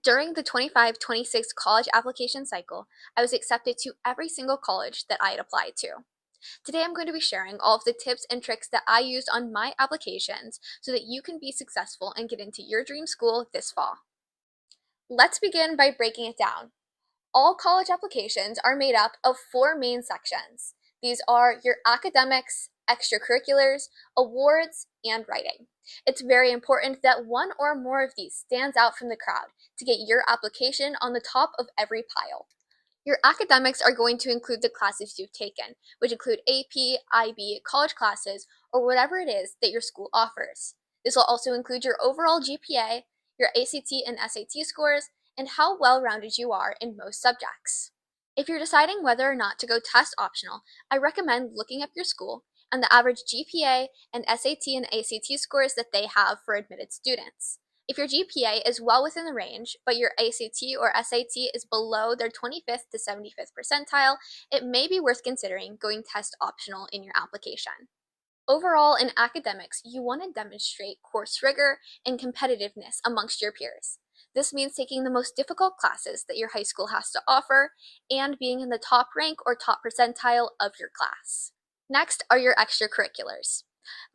During the 25-26 college application cycle, I was accepted to every single college that I had applied to. Today I'm going to be sharing all of the tips and tricks that I used on my applications so that you can be successful and get into your dream school this fall. Let's begin by breaking it down. All college applications are made up of four main sections. These are your academics, extracurriculars, awards, and writing. It's very important that one or more of these stands out from the crowd to get your application on the top of every pile. Your academics are going to include the classes you've taken, which include AP, IB, college classes, or whatever it is that your school offers. This will also include your overall GPA, your ACT and SAT scores, and how well-rounded you are in most subjects. If you're deciding whether or not to go test optional, I recommend looking up your school and the average GPA and SAT and ACT scores that they have for admitted students. If your GPA is well within the range, but your ACT or SAT is below their 25th to 75th percentile, it may be worth considering going test optional in your application. Overall, in academics, you want to demonstrate course rigor and competitiveness amongst your peers. This means taking the most difficult classes that your high school has to offer and being in the top rank or top percentile of your class. Next are your extracurriculars.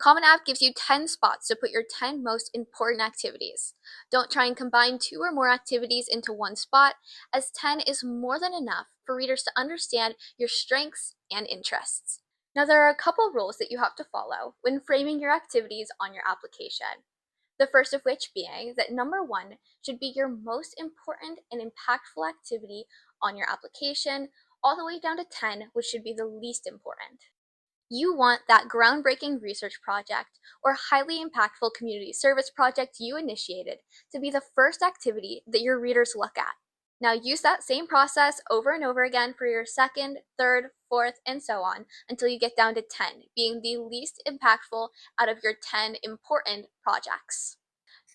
Common App gives you 10 spots to put your 10 most important activities. Don't try and combine 2 or more activities into one spot, as 10 is more than enough for readers to understand your strengths and interests. Now, there are a couple rules that you have to follow when framing your activities on your application. The first of which being that number 1 should be your most important and impactful activity on your application, all the way down to 10, which should be the least important. You want that groundbreaking research project or highly impactful community service project you initiated to be the first activity that your readers look at. Now use that same process over and over again for your second, third, fourth, and so on until you get down to 10, being the least impactful out of your 10 important projects.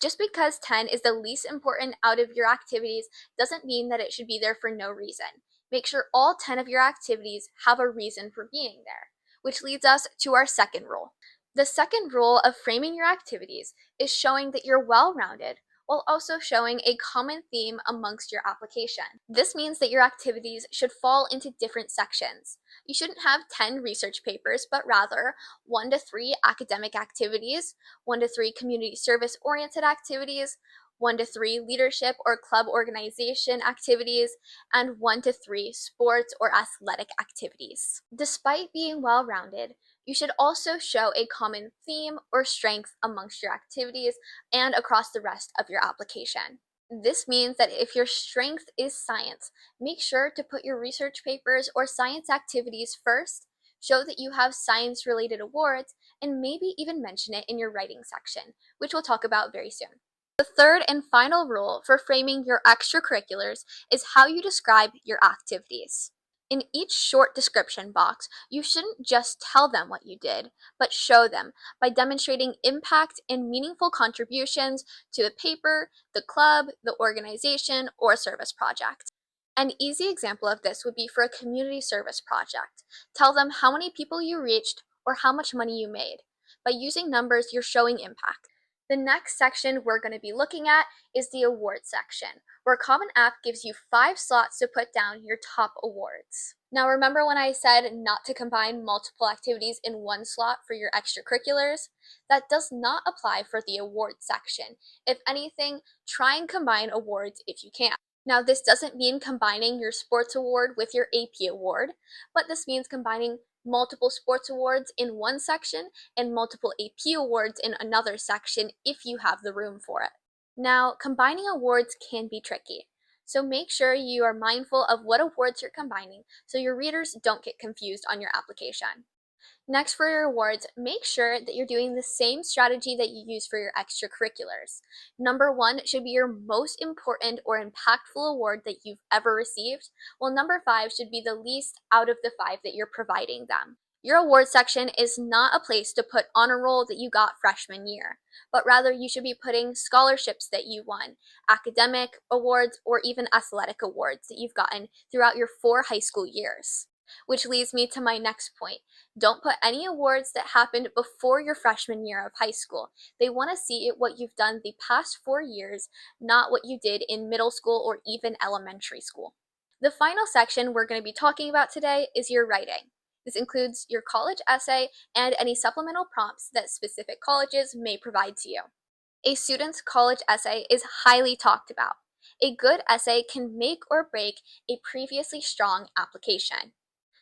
Just because 10 is the least important out of your activities doesn't mean that it should be there for no reason. Make sure all 10 of your activities have a reason for being there, which leads us to our second rule. The second rule of framing your activities is showing that you're well-rounded while also showing a common theme amongst your application. This means that your activities should fall into different sections. You shouldn't have 10 research papers, but rather 1 to 3 academic activities, 1 to 3 community service-oriented activities, 1 to 3 leadership or club organization activities, and 1 to 3 sports or athletic activities. Despite being well-rounded, you should also show a common theme or strength amongst your activities and across the rest of your application. This means that if your strength is science, make sure to put your research papers or science activities first, show that you have science-related awards, and maybe even mention it in your writing section, which we'll talk about very soon. The third and final rule for framing your extracurriculars is how you describe your activities. In each short description box, you shouldn't just tell them what you did, but show them by demonstrating impact and meaningful contributions to the paper, the club, the organization, or service project. An easy example of this would be for a community service project. Tell them how many people you reached or how much money you made. By using numbers, you're showing impact. The next section we're going to be looking at is the awards section, where Common App gives you 5 slots to put down your top awards. Now remember when I said not to combine multiple activities in one slot for your extracurriculars? That does not apply for the awards section. If anything, try and combine awards if you can. Now this doesn't mean combining your sports award with your AP award, but this means combining multiple sports awards in one section and multiple AP awards in another section if you have the room for it. Now, combining awards can be tricky, so make sure you are mindful of what awards you're combining so your readers don't get confused on your application. Next, for your awards, make sure that you're doing the same strategy that you use for your extracurriculars. Number 1 should be your most important or impactful award that you've ever received, while number 5 should be the least out of the 5 that you're providing them. Your award section is not a place to put honor roll that you got freshman year, but rather you should be putting scholarships that you won, academic awards, or even athletic awards that you've gotten throughout your 4 high school years. Which leads me to my next point. Don't put any awards that happened before your freshman year of high school. They want to see what you've done the past 4 years, not what you did in middle school or even elementary school. The final section we're going to be talking about today is your writing. This includes your college essay and any supplemental prompts that specific colleges may provide to you. A student's college essay is highly talked about. A good essay can make or break a previously strong application.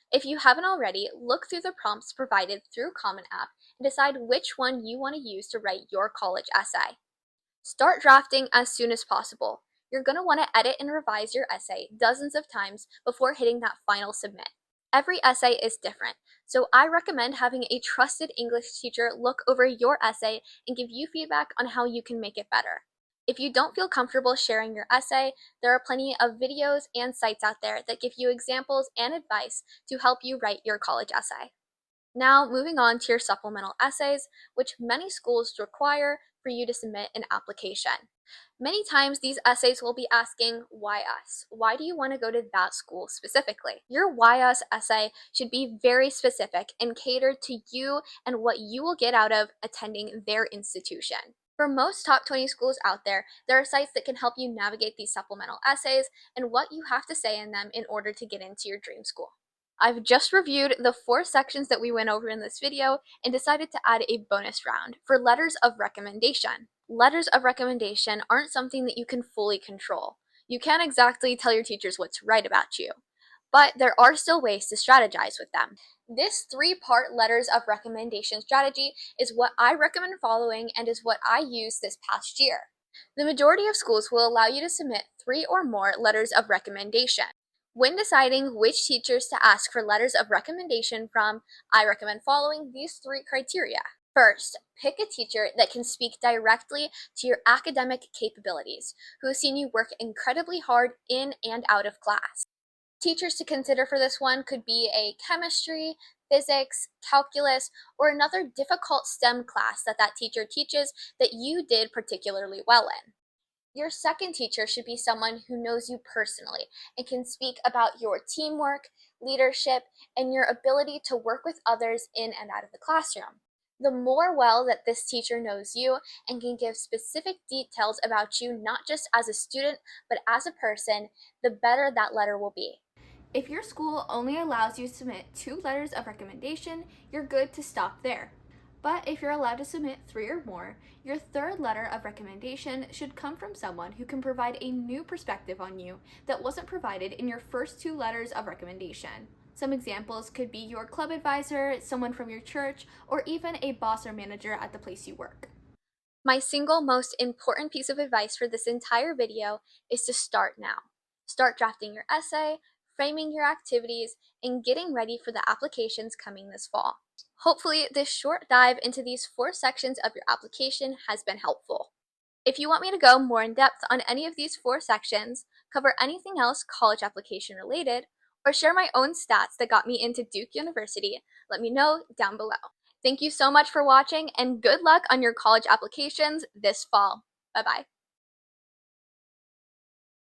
If you haven't already, look through the prompts provided through Common App and decide which one you want to use to write your college essay. Start drafting as soon as possible. You're going to want to edit and revise your essay dozens of times before hitting that final submit. Every essay is different, so I recommend having a trusted English teacher look over your essay and give you feedback on how you can make it better. If you don't feel comfortable sharing your essay, there are plenty of videos and sites out there that give you examples and advice to help you write your college essay. Now, moving on to your supplemental essays, which many schools require for you to submit an application. Many times these essays will be asking, why us? Why do you want to go to that school specifically? Your why us essay should be very specific and catered to you and what you will get out of attending their institution. For most top 20 schools out there are sites that can help you navigate these supplemental essays and what you have to say in them in order to get into your dream school. I've just reviewed the 4 sections that we went over in this video and decided to add a bonus round for letters of recommendation. Letters of recommendation aren't something that you can fully control. You can't exactly tell your teachers what to write about you, but there are still ways to strategize with them. This 3-part letters of recommendation strategy is what I recommend following and is what I used this past year. The majority of schools will allow you to submit 3 or more letters of recommendation. When deciding which teachers to ask for letters of recommendation from, I recommend following these 3 criteria. First, pick a teacher that can speak directly to your academic capabilities, who has seen you work incredibly hard in and out of class. Teachers to consider for this one could be a chemistry, physics, calculus, or another difficult STEM class that teacher teaches that you did particularly well in. Your second teacher should be someone who knows you personally and can speak about your teamwork, leadership, and your ability to work with others in and out of the classroom. The more well that this teacher knows you and can give specific details about you, not just as a student, but as a person, the better that letter will be. If your school only allows you to submit 2 letters of recommendation, you're good to stop there. But if you're allowed to submit 3 or more, your 3rd letter of recommendation should come from someone who can provide a new perspective on you that wasn't provided in your first 2 letters of recommendation. Some examples could be your club advisor, someone from your church, or even a boss or manager at the place you work. My single most important piece of advice for this entire video is to start now. Start drafting your essay, framing your activities, and getting ready for the applications coming this fall. Hopefully, this short dive into these 4 sections of your application has been helpful. If you want me to go more in depth on any of these 4 sections, cover anything else college application related, or share my own stats that got me into Duke University, let me know down below. Thank you so much for watching, and good luck on your college applications this fall. Bye-bye.